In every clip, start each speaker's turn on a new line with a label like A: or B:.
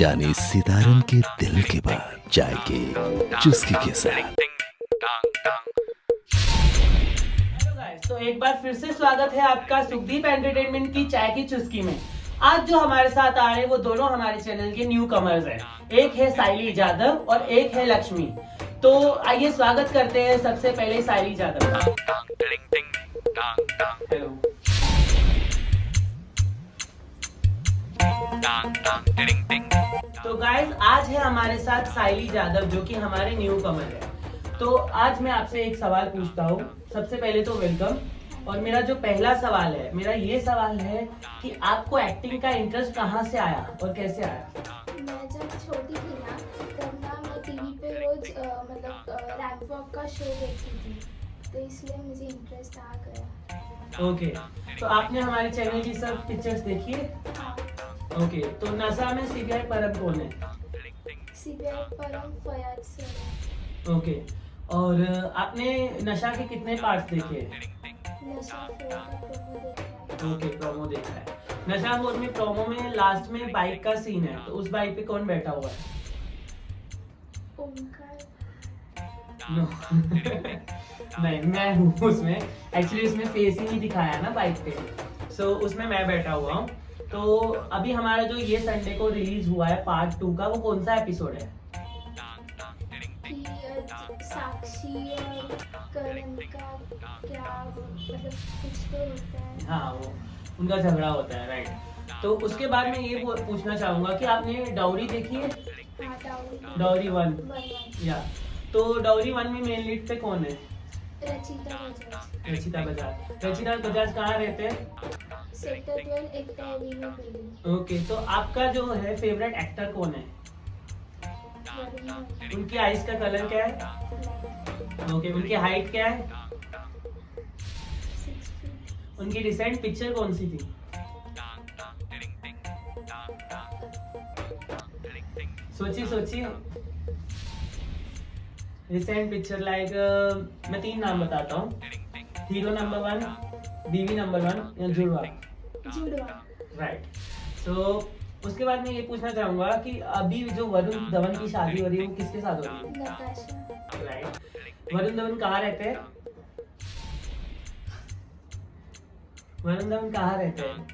A: यानी सितारन के दिल के बाद चाय के चुस्की के साथ।
B: हेलो गाइस, तो एक बार फिर से स्वागत है आपका सुखदीप एंटरटेनमेंट की चाय की चुस्की में। आज जो हमारे साथ आ रहे हैं वो दोनों हमारे चैनल के न्यू कमर्स हैं। एक है साइली जादव और एक है लक्ष्मी। तो आइए स्वागत करते हैं सबसे पहले साइली जादव का। हेलो। तो गाइस, आज है हमारे साथ साइली जादव जो कि हमारे न्यू कमर है। तो आज मैं आपसे एक सवाल पूछता हूँ। सबसे पहले तो वेलकम। और मेरा जो पहला सवाल है, मेरा ये सवाल है कि आपको एक्टिंग का इंटरेस्ट कहाँ से आया और कैसे आया?
C: मैं जब छोटी थी ना, तब ना मैं टीवी पे रोज रैंप वॉक का शो देखती थी, तो इसलिए मुझे इंटरेस्ट आ गया।
B: ओके, तो आपने हमारे चैनल की सब पिक्चर्स देखी है?
C: हाँ।
B: ओके, तो नशा में सीबीआई परब कौन है?
C: सीबीआई परम फयाज सर।
B: ओके, और आपने नशा के कितने पार्ट्स देखे हैं?
C: नशा 4 का प्रोमो देखा है।
B: ओके, प्रोमो देखा है। नशा 4 में प्रोमो में लास्ट में बाइक का सीन है, तो उस बाइक पे कौन बैठा हुआ है?
C: ओमकार।
B: नो नहीं, मैं हूँ उसमें। एक्चुअली उसमें फेस ही नहीं दिखाया ना बाइक पे, सो उसमें मैं बैठा हुआ हूँ। तो अभी हमारा जो ये संडे को रिलीज हुआ है पार्ट 2 का, वो कौन सा एपिसोड है?
C: कि साक्षी और करण का क्या कुछ तो होता है।
B: हाँ, वो उनका झगड़ा होता है, राइट। तो उसके बाद मैं ये पूछना चाहूंगा कि आपने डाउरी देखी है?
C: हाँ,
B: डाउरी 1
C: 1
B: या तो डाउरी 1 में मेन लीड पे कौन है?
C: रचिता बजाज।
B: रचिता बजाज। रचिता बजाज कहाँ रहते हैं?
C: सेक्टर 12 एकता एवेन्यू बिल्डिंग।
B: ओके, तो आपका जो है फेवरेट एक्टर कौन है? उनकी आईज का कलर क्या है? ओके, उनकी हाइट क्या है?
C: 6 feet।
B: उनकी रिसेंट पिक्चर कौन सी थी? सोचिए। रिसेंट पिक्चर लाइक मैं 3 नाम बताता हूँ। हीरो नंबर 1, बीवी नंबर 1 या जुड़वा? राइट। तो उसके बाद मैं ये पूछना चाहूंगा कि अभी जो वरुण धवन की शादी हो रही है वो किसके साथ हो रही है?
C: नताशा।
B: राइट। वरुण धवन कहाँ रहते हैं? वरुण धवन कहाँ रहते हैं?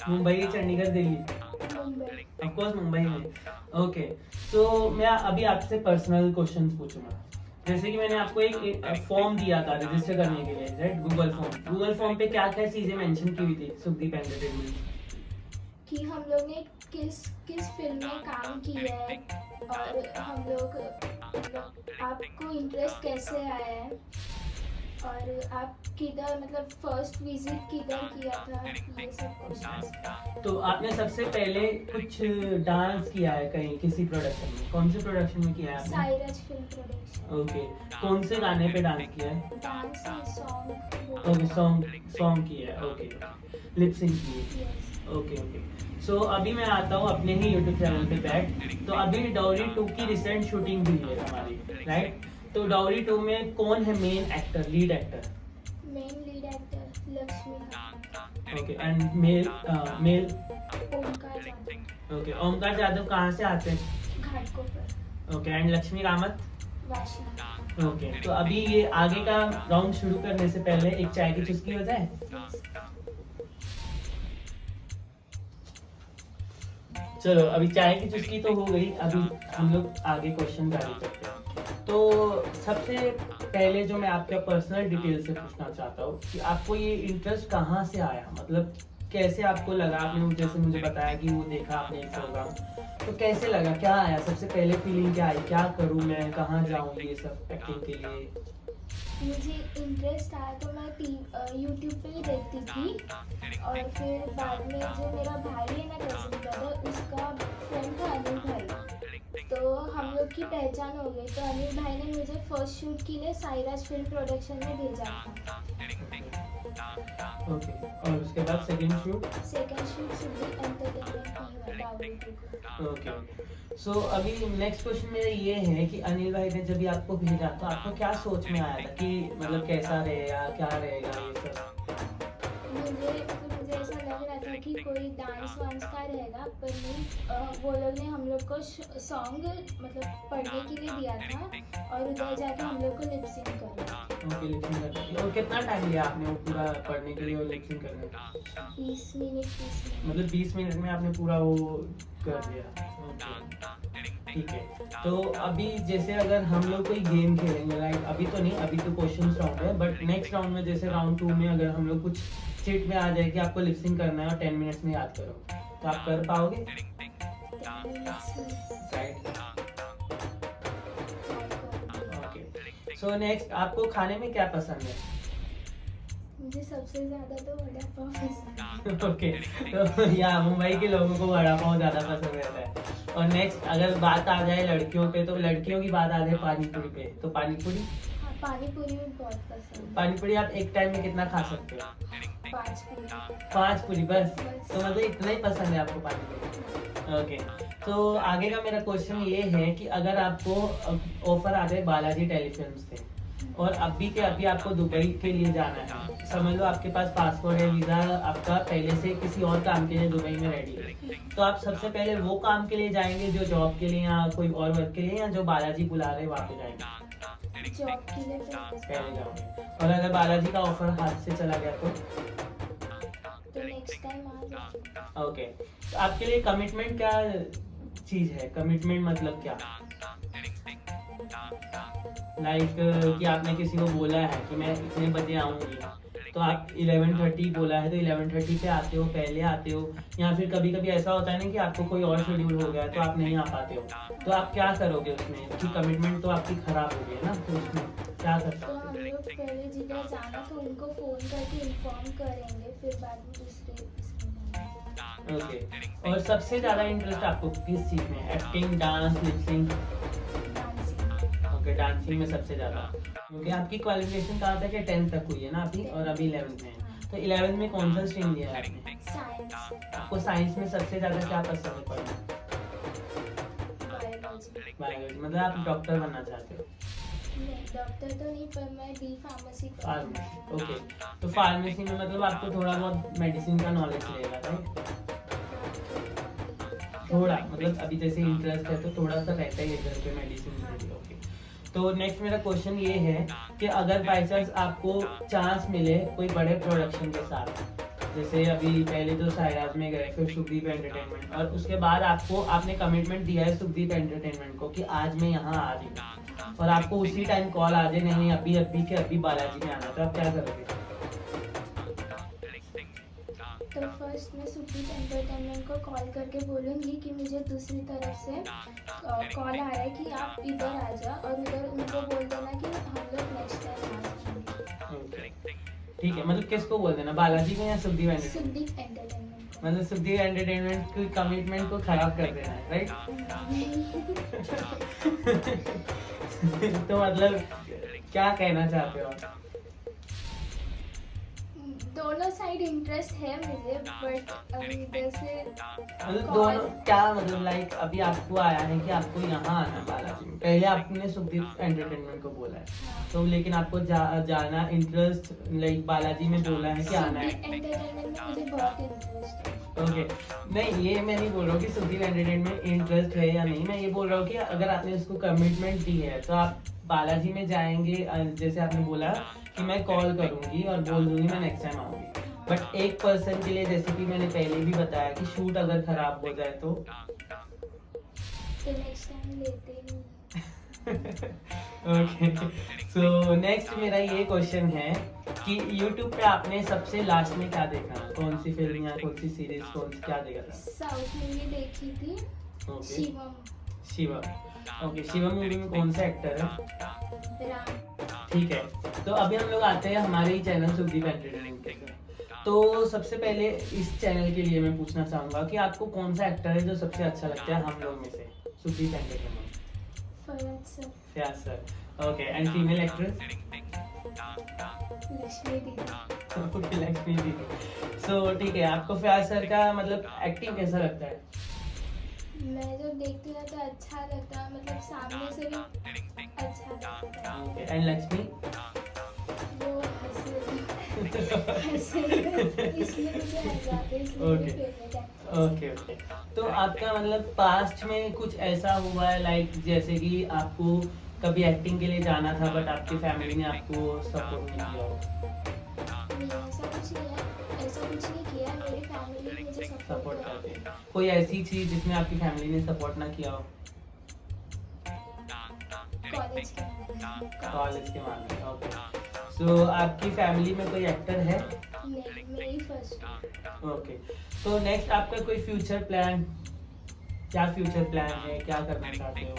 B: मुंबई, चंडीगढ़, दिल्ली?
C: मुंबई।
B: ऑफ कोर्स मुंबई में। ओके, तो मैं अभी आपसे पर्सनल क्वेश्चंस पूछूंगा। जैसे कि मैंने आपको एक फॉर्म दिया था रजिस्टर करने के लिए, राइट? गूगल फॉर्म पे क्या क्या चीजें मेंशन की हुई थी सुखदीप एंटरटेनमेंट?
C: कि हम लोग ने किस किस फिल्म में काम किया है और हम लोग आपको इंटरेस्ट कैसे आया है और आप किधर फर्स्ट विजिट किधर किया था, ये सब क्वेश्चंस।
B: तो आपने सबसे पहले कुछ डांस किया है कहीं किसी प्रोडक्शन में? कौन से प्रोडक्शन में किया है आपने?
C: साइरज फिल्म प्रोडक्शन।
B: ओके, कौन से गाने पे डांस किया है?
C: Dance song.
B: ओके, सॉन्ग किया है। ओके, लिप सिंक की है। ओके। सो अभी मैं आता हूँ अपने ही यूट्यूब चैनल पे बैक। तो अभी डाउरी 2 की रिसेंट शूटिंग हुई है हमारी, राइट? तो डाउरी 2 में कौन है main actor, lead actor?
C: Main lead actor Lakshmi.
B: Okay, and male
C: Omkar Jadhav.
B: Okay, Omkar Jadhav कहाँ से आते हैं?
C: Ghatkopar.
B: Okay, and Lakshmi Kamat?
C: Vashi.
B: Okay, तो अभी ये आगे का राउंड शुरू करने से पहले एक चाय की चुस्की हो जाए। चलो, अभी चाय की चुस्की तो हो गई, अभी हम लोग आगे क्वेश्चन जारी करते हैं। तो सबसे पहले जो मैं आपका पर्सनल डिटेल से पूछना चाहता हूँ कि आपको ये इंटरेस्ट कहाँ से आया, मतलब कैसे आपको लगा? आपने जैसे मुझे बताया कि वो देखा आपने एक प्रोग्राम, तो कैसे लगा, क्या आया सबसे पहले फीलिंग, क्या आई, क्या करूँ मैं, कहाँ जाऊँ ये सब एक्टिंग के लिए?
C: मुझे इंटरेस्ट आया तो मैं यूट्यूब पे ही देखती थी और फिर बाद में जो मेरा भाई है ना, कजिन ब्रदर, उसका फ्रेंड था अनिल भाई, तो हम लोग की पहचान हो गई। तो अनिल भाई ने मुझे फर्स्ट शूट के लिए साइरज फिल्म प्रोडक्शन में भेजा था।
B: ओके, और उसके बाद सेकंड शूट
C: सुखदीप एंटरटेनमेंट में हुआ डाउरी 2 को।
B: ओके। सो अभी नेक्स्ट क्वेश्चन मेरा ये है कि अनिल भाई ने जब आपको भेजा तो आपको क्या सोच में आया था कि मतलब कैसा रहेगा, क्या रहेगा ये सब?
C: मुझे ऐसा लग रहा था कि कोई डांस वांस का रहेगा, पर नहीं, वो लोग ने हम लोग को सॉन्ग मतलब पढ़ने के लिए दिया था और उधर जाके हम लोग को लिप सिंक करना।
B: ओके, लिपसिंग करना। और कितना टाइम लिया आपने वो पूरा पढ़ने के लिए और लिपसिंग करने में?
C: 20 मिनट।
B: मतलब 20 मिनट में आपने पूरा वो कर दिया। ओके, ठीक है। तो अभी जैसे अगर हम लोग कोई गेम खेलेंगे, लाइक अभी तो नहीं, अभी तो क्वेश्चंस राउंड है, बट नेक्स्ट राउंड में जैसे राउंड 2 में अगर हम लोग कुछ चिट में आ जाए कि आपको लिपसिंग करना है और 10 मिनट्स में याद करो, तो आप कर पाओगे? राइट। ओके, सो नेक्स्ट, आपको खाने में क्या पसंद है?
C: मुझे सबसे ज़्यादा तो वड़ा पाव पसंद है।
B: ओके, तो या मुंबई के लोगों को वड़ा पाव ज़्यादा पसंद रहता है। और नेक्स्ट अगर बात आ जाए लड़कियों पे, तो लड़कियों की बात आ जाए पानी पूरी पे, तो पानी पूरी?
C: हाँ, पानी पूरी भी बहुत पसंद है।
B: पानी पूरी आप एक टाइम में कितना खा सकते हो?
C: 5 पूरी।
B: 5 पूरी बस?
C: बस।
B: तो मतलब इतना ही पसंद है आपको पानी पूरी? ओके, तो आगे का मेरा क्वेश्चन ये है कि अगर आपको ऑफर आ जाए बालाजी टेलीफिल्म से और अभी के अभी आपको दुबई के लिए जाना है, समझ लो आपके पास पासपोर्ट है, वीज़ा आपका पहले से किसी और काम के लिए दुबई में रेडी है, तो आप सबसे पहले वो काम के लिए जाएंगे जो जॉब के लिए या कोई और वर्क के लिए, या जो बालाजी बुला रहे वहाँ पे जाएंगे?
C: जॉब के लिए
B: पहले जाओगे। और अगर बालाजी का ऑफर हाथ से चला गया
C: तो नेक्स्ट टाइम आ जाओ।
B: ओके, तो आपके लिए कमिटमेंट क्या चीज़ है? कमिटमेंट मतलब क्या? लाइक कि आपने किसी को बोला है कि मैं इतने बजे आऊँगी, तो आप 11:30 बोला है तो 11:30 पे आते हो, पहले आते हो, या फिर कभी कभी ऐसा होता है ना कि आपको कोई और शेड्यूल हो गया है तो आप नहीं आ पाते हो, तो आप क्या करोगे उसमें? कि कमिटमेंट तो आपकी खराब हो गई है ना, तो उसमें क्या कर
C: तो
B: सकते
C: हम लोग पहले जिधर जाना था उनको फ़ोन करके इन्फॉर्म करेंगे, फिर बाद में दूसरे इसमें जाएंगे।
B: हो? ओके, और सबसे ज़्यादा इंटरेस्ट आपको किस चीज़ में? Acting, dance, lip sync?
C: Dancing.
B: Okay, dancing में सबसे ज़्यादा। क्योंकि आपकी क्वालिफिकेशन कहाँ तक है? 10th तक हुई है ना अभी, और अभी 11th में है, तो 11th में कौन सा स्ट्रीम लिया है आपने?
C: साइंस।
B: आपको साइंस में सबसे ज़्यादा क्या पसंद है पढ़ना?
C: बायोलॉजी।
B: बायोलॉजी। मतलब आप डॉक्टर बनना चाहते हो?
C: नहीं, डॉक्टर तो नहीं, पर मैं डी फार्मेसी।
B: फार्मेसी। ओके, तो फार्मेसी में मतलब आपको थोड़ा बहुत मेडिसिन का नॉलेज रहेगा, राइट? थोड़ा मतलब अभी जैसे इंटरेस्ट है तो थोड़ा सा रहता ही है घर पे मेडिसिन के लिए। ओके, तो नेक्स्ट मेरा क्वेश्चन ये है कि अगर बाई चांस आपको चांस मिले कोई बड़े प्रोडक्शन के साथ, जैसे अभी पहले तो सायराज में गए, फिर सुखदीप एंटरटेनमेंट, और उसके बाद आपने कमिटमेंट दिया है सुखदीप एंटरटेनमेंट को कि आज मैं यहाँ आ रही हूँ, और आपको उसी टाइम कॉल आ जाए नहीं अभी बालाजी में आना, तो आप क्या करोगे?
C: तो फर्स्ट मैं सुखदीप एंटरटेनमेंट को कॉल करके बोलूँगी कि मुझे दूसरी तरफ से कॉल आ रहा है कि आप इधर आ जाओ, और उधर उनको बोल देना कि हम लोग नेक्स्ट टाइम आ जाएंगे।
B: ठीक है, मतलब किसको बोल देना, बालाजी को या सुखदीप एंटरटेनमेंट?
C: सुखदीप एंटरटेनमेंट को।
B: मतलब सुखदीप एंटरटेनमेंट की कमिटमेंट को खराब कर देना है, राइट? तो मतलब क्या कहना चाहते हो आप?
C: दोनों साइड इंटरेस्ट है मुझे, बट अभी इधर से
B: मतलब दोनों क्या, मतलब लाइक अभी आपको आया है कि आपको यहाँ आना है बालाजी में, पहले आपने सुखदीप एंटरटेनमेंट को बोला है, तो लेकिन आपको जाना इंटरेस्ट लाइक बालाजी में बोला है कि आना है।
C: सुखदीप एंटरटेनमेंट में मुझे बहुत इंटरेस्ट है।
B: ओके, नहीं ये मैं नहीं बोल रहा हूँ कि सुखदीप एंटरटेनमेंट में इंटरेस्ट है या नहीं, मैं ये बोल रहा हूँ कि अगर आपने उसको कमिटमेंट दी है तो आप बालाजी में जाएंगे, जैसे आपने बोला कि मैं कॉल करूंगी और बोल दूंगी मैं नेक्स्ट टाइम आऊंगी, बट एक पर्सन के लिए, जैसे कि मैंने पहले भी बताया कि शूट अगर खराब हो जाए तो
C: नेक्स्ट टाइम लेते ही।
B: ओके, सो नेक्स्ट मेरा ये क्वेश्चन है कि YouTube पे आपने सबसे लास्ट में क्या देखा, कौन सी फिल्म या कौन सी सीरीज, कौन सी क्या देखा था?
C: साउथ मूवी देखी थी,
B: okay,
C: Shivam.
B: Shivam. Okay, Shivam movie में कौन सा एक्टर है?
C: राम।
B: ठीक है, तो अभी हम लोग आते हैं हमारे ही चैनल सुखदीप एंटरटेनमेंट के ऊपर। तो सबसे पहले इस चैनल के लिए मैं पूछना चाहूंगा कि आपको कौन सा एक्टर है जो सबसे अच्छा लगता है हम लोग में से, Sukhdeep entertainment?
C: Fayaz sir.
B: Fayaz sir. Okay, and female actress?
C: Lakshmi दीदी।
B: लक्ष्मी दीदी। सो ठीक है, आपको फयाज सर का मतलब एक्टिंग कैसा लगता है?
C: मैं जब देखती हूँ तो अच्छा लगता है, मतलब सामने से भी अच्छा लगता है।
B: Okay, and Lakshmi?
C: वो हंसी ऐसे इसलिए मुझे इसलिए
B: Okay.
C: फेवरेट है।
B: Okay okay. तो आपका मतलब पास्ट में कुछ ऐसा हुआ है लाइक जैसे कि आपको कभी एक्टिंग के लिए जाना था बट आपकी फैमिली ने आपको सपोर्ट नहीं किया हो?
C: नहीं, ऐसा कुछ नहीं है, ऐसा कुछ नहीं किया, मेरी फैमिली मुझे
B: सपोर्ट
C: सपोर्ट
B: करते
C: करती
B: हैं। कोई ऐसी चीज जिसमें आपकी फैमिली ने सपोर्ट ना किया हो?
C: है कॉलेज के
B: कॉलेज के मामले में। ओके। सो आपकी फैमिली में कोई एक्टर है?
C: नहीं, मेरी फर्स्ट।
B: ओके। तो नेक्स्ट आपका कोई फ्यूचर प्लान, क्या फ्यूचर प्लान है, क्या करना चाहते हो?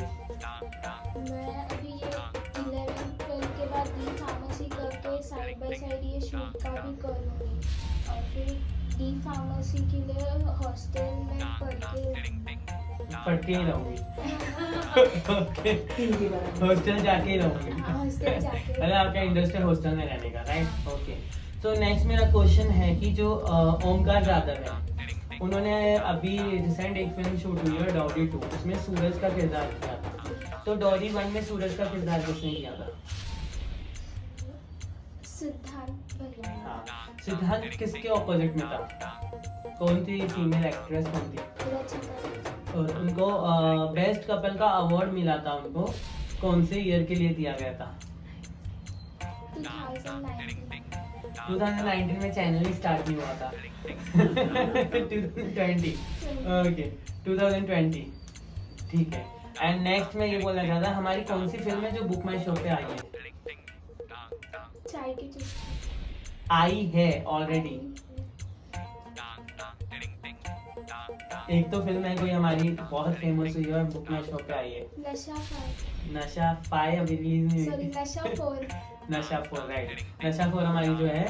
C: मैं अभी ये 11th-12th के बाद डी फार्मेसी करके साइड बाय साइड ये शूट का भी करूँगी और फिर डी फार्मेसी के लिए हॉस्टल में
B: पढ़ के ही रहूंगी। ओके। हॉस्टल जाके ही रहूंगी।
C: हॉस्टल जाके
B: मतलब आपका इंटरेस्ट है हॉस्टल में रहने का, राइट? ओके। तो नेक्स्ट मेरा क्वेश्चन है कि जो ओमकार जाधव है उन्होंने अभी रिसेंट एक फिल्म शूट हुई है डॉडी 2, उसमें सूरज का किरदार किया था। तो डॉडी 1 में सूरज का किरदार किसने किया था?
C: सिद्धांत भैया।
B: हाँ। सिद्धांत किसके ऑपोजिट में था? कौन थी फीमेल एक्ट्रेस, कौन थी?
C: रचिता।
B: और उनको बेस्ट कपल का अवार्ड मिला था, उनको कौन से ईयर के लिए दिया गया था? 2019 में चैनल ही स्टार्ट नहीं हुआ था। 2020। ओके 2020। ठीक है। एंड नेक्स्ट मैं ये बोलना चाहता हमारी कौन सी फिल्म है जो बुक माई शो पे आई है?
C: चाय की चुस्की।
B: आई है ऑलरेडी। एक तो फिल्म है कोई हमारी बहुत फेमस हुई है और बुक माई शो पे आई है।
C: नशा 5।
B: नशा 5 अभी रिलीज नहीं
C: सॉरी
B: हुई।
C: नशा 4।
B: नशा 4, राइट। नशा 4 हमारी जो है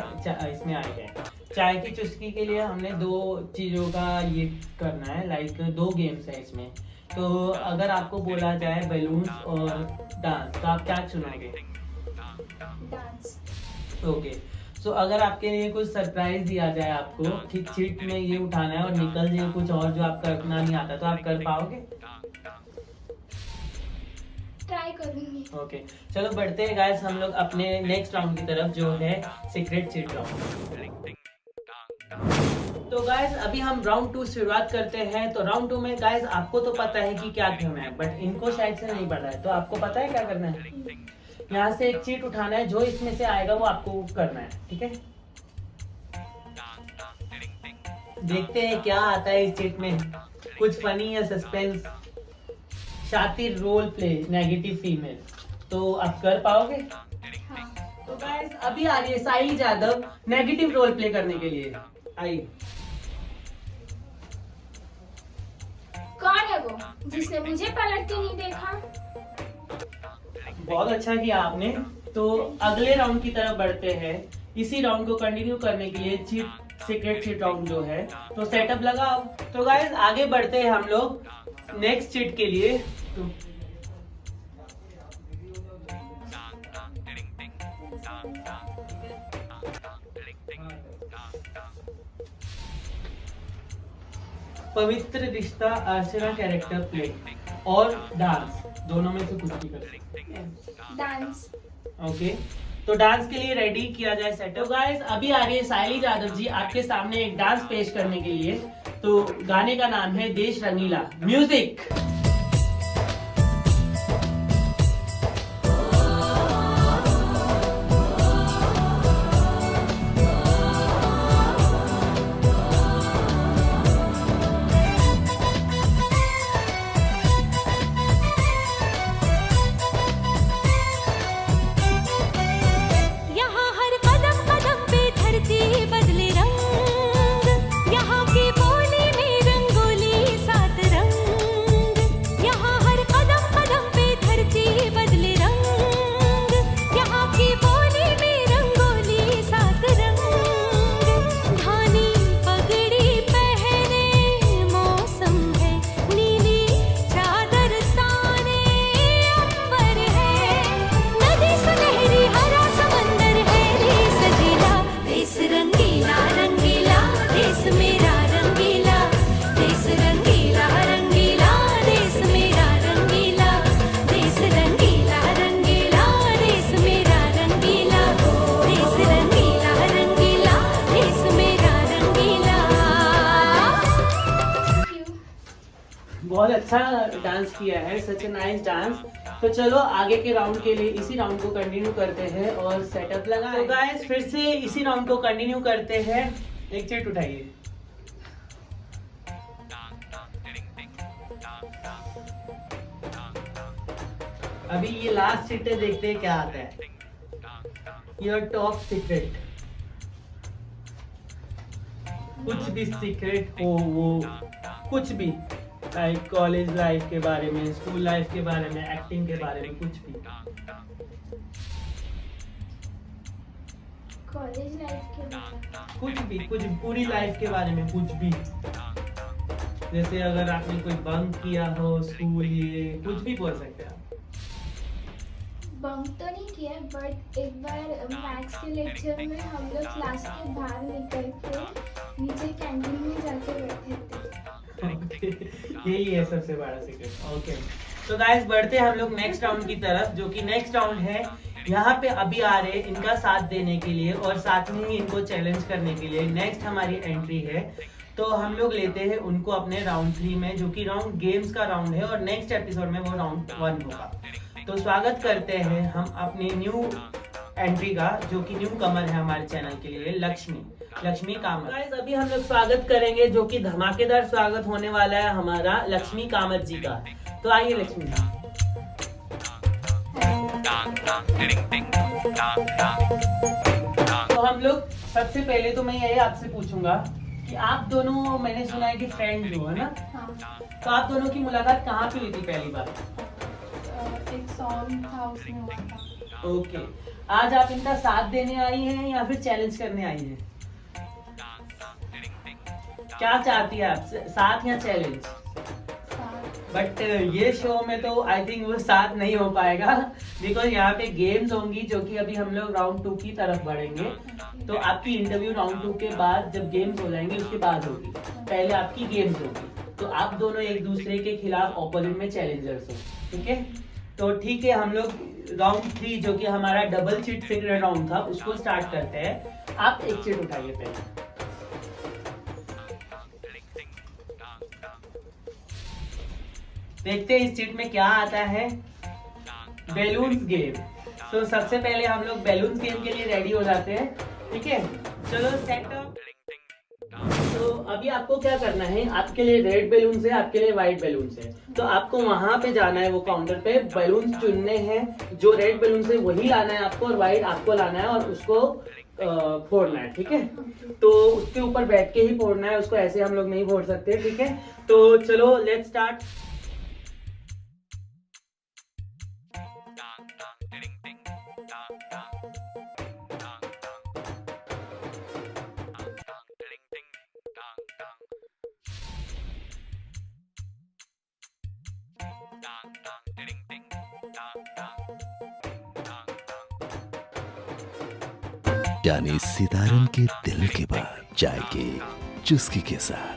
B: इसमें आई है। चाय की चुस्की के लिए हमने 2 चीजों का ये करना है, लाइक 2 गेम्स है इसमें। तो अगर आपको बोला जाए बैलून्स और डांस तो आप क्या चुनोगे?
C: डांस।
B: ओके। सो अगर आपके लिए कुछ सरप्राइज दिया जाए आपको कि चिट में ये उठाना है और निकल जाए कुछ और जो आप करना नहीं आता, तो आप कर पाओगे?
C: ट्राई करूंगी।
B: ओके। चलो बढ़ते हैं गाइस हम लोग अपने नेक्स्ट राउंड की तरफ जो है सीक्रेट चिट राउंड। तो गाइस अभी हम राउंड 2 शुरुआत करते हैं। तो राउंड 2 में गाइस आपको तो पता है कि क्या करना है बट इनको शायद से नहीं पता है, तो आपको पता है क्या करना है? यहाँ से एक चीट उठाना है, जो इसमें से आएगा वो आपको करना है, ठीक है? देखते हैं क्या आता है इस चीट में। कुछ फनी या सस्पेंस, शातिर रोल प्ले, नेगेटिव फीमेल, तो आप कर पाओगे?
C: हाँ।
B: तो गाइस अभी आ रही है साहिल जादव नेगेटिव रोल प्ले करने के लिए। आइए।
C: कौन है वो जिसने मुझे पलट के नहीं देखा?
B: बहुत अच्छा किया आपने। तो अगले राउंड की तरफ बढ़ते हैं। इसी राउंड को कंटिन्यू करने के लिए चीट सीक्रेट चीट राउंड जो है, तो सेटअप लगाओ। तो गाइस आगे बढ़ते हैं हम लोग नेक्स्ट चीट के लिए। तो पवित्र रिश्ता, अर्चना कैरेक्टर प्ले और डांस, दोनों में से कुछ भी कर सकते हैं।
C: डांस।
B: ओके। तो डांस के लिए रेडी किया जाए सेटअप। तो गाइस अभी आ रही है साहिल जादव जी आपके सामने एक डांस पेश करने के लिए। तो गाने का नाम है देश रंगीला। म्यूजिक।
D: यहाँ हर कदम कदम पे धरती बदले रंग, यहाँ की बोली में रंगोली 7 रंग।
B: बहुत अच्छा डांस किया है, सच ए नाइस डांस। तो चलो आगे के राउंड के लिए इसी राउंड को कंटिन्यू करते हैं और सेटअप लगा। तो गाइस फिर से इसी राउंड को कंटिन्यू करते हैं। एक चीट उठाइए। अभी ये लास्ट चीट है, देखते हैं क्या आता है। योर टॉप सीक्रेट, कुछ भी सीक्रेट हो वो, कुछ भी, लाइक कॉलेज लाइफ के बारे में, स्कूल लाइफ के बारे में, एक्टिंग के बारे में, कुछ भी।
C: कॉलेज लाइफ के बारे
B: कुछ भी, कुछ पूरी लाइफ के बारे में कुछ भी। जैसे अगर आपने कोई बंक किया हो स्कूल, ये कुछ भी बोल सकते हैं आप।
C: बंक तो नहीं किया, बट एक बार मैथ्स के लेक्चर में हम लोग क्लास के बाहर निकल के नीचे कैंटीन में जाके बैठे थे।
B: यही है सबसे बड़ा सीक्रेट। ओके, तो गाइस बढ़ते हैं हम लोग नेक्स्ट राउंड की तरफ, जो कि नेक्स्ट राउंड है। यहाँ पे अभी आ रहे इनका साथ देने के लिए और साथ में ही इनको चैलेंज करने के लिए नेक्स्ट हमारी एंट्री है। तो हम लोग लेते हैं उनको अपने राउंड 3 में, जो कि राउंड गेम्स का राउंड है और नेक्स्ट एपिसोड में वो राउंड 1 होगा। तो स्वागत करते हैं हम अपने न्यू एंट्री का, जो कि न्यू कमर है हमारे चैनल के लिए, लक्ष्मी कामत। गाइस अभी हम लोग स्वागत करेंगे, जो कि धमाकेदार स्वागत होने वाला है हमारा लक्ष्मी कामत जी का। तो आइए लक्ष्मी जी। तो हम लोग सबसे पहले तो मैं यही आपसे पूछूंगा कि आप दोनों, मैंने सुना है कि फ्रेंड हो, है ना?
C: हाँ,
B: तो आप दोनों की मुलाकात कहाँ पे हुई थी पहली बार?
C: एक सॉन्ग था उसमें हुआ था।
B: ओके, आज आप इनका साथ देने आई हैं या फिर चैलेंज करने आई हैं? क्या चाहती है आप, साथ या चैलेंज? बट ये शो में तो आई थिंक वो साथ नहीं हो पाएगा, बिकॉज यहाँ पे गेम्स होंगी, जो कि अभी हम लोग राउंड 2 की तरफ बढ़ेंगे। तो आपकी इंटरव्यू राउंड 2 के बाद, जब गेम्स हो जाएंगे उसके बाद होगी, पहले आपकी गेम्स होगी। तो आप दोनों एक दूसरे के खिलाफ ऑपोजिट में चैलेंजर्स हो, ठीक है? तो ठीक है, हम लोग राउंड 3, जो कि हमारा डबल चीट सीक्रेट राउंड था, उसको स्टार्ट करते हैं। आप एक चीट उठाइए पहले। देखते हैं इस चीट में क्या आता है। Balloons game. तो सबसे पहले हम लोग बैलून्स गेम के लिए रेडी हो जाते हैं, ठीक है? चलो सेटअप। तो अभी आपको क्या करना है, आपके लिए रेड बैलून है, आपके लिए व्हाइट बैलून है। तो आपको वहां पे जाना है, वो काउंटर पे बैलून चुनने हैं। जो रेड बैलून है वही लाना है आपको और व्हाइट आपको लाना है और उसको फोड़ना है, ठीक है? तो उसके ऊपर बैठ के ही फोड़ना है उसको, ऐसे हम लोग नहीं फोड़ सकते, ठीक है? तो चलो लेट्स स्टार्ट।
A: यानी सितारन के दिल के बाद चाय के चुस्की के साथ।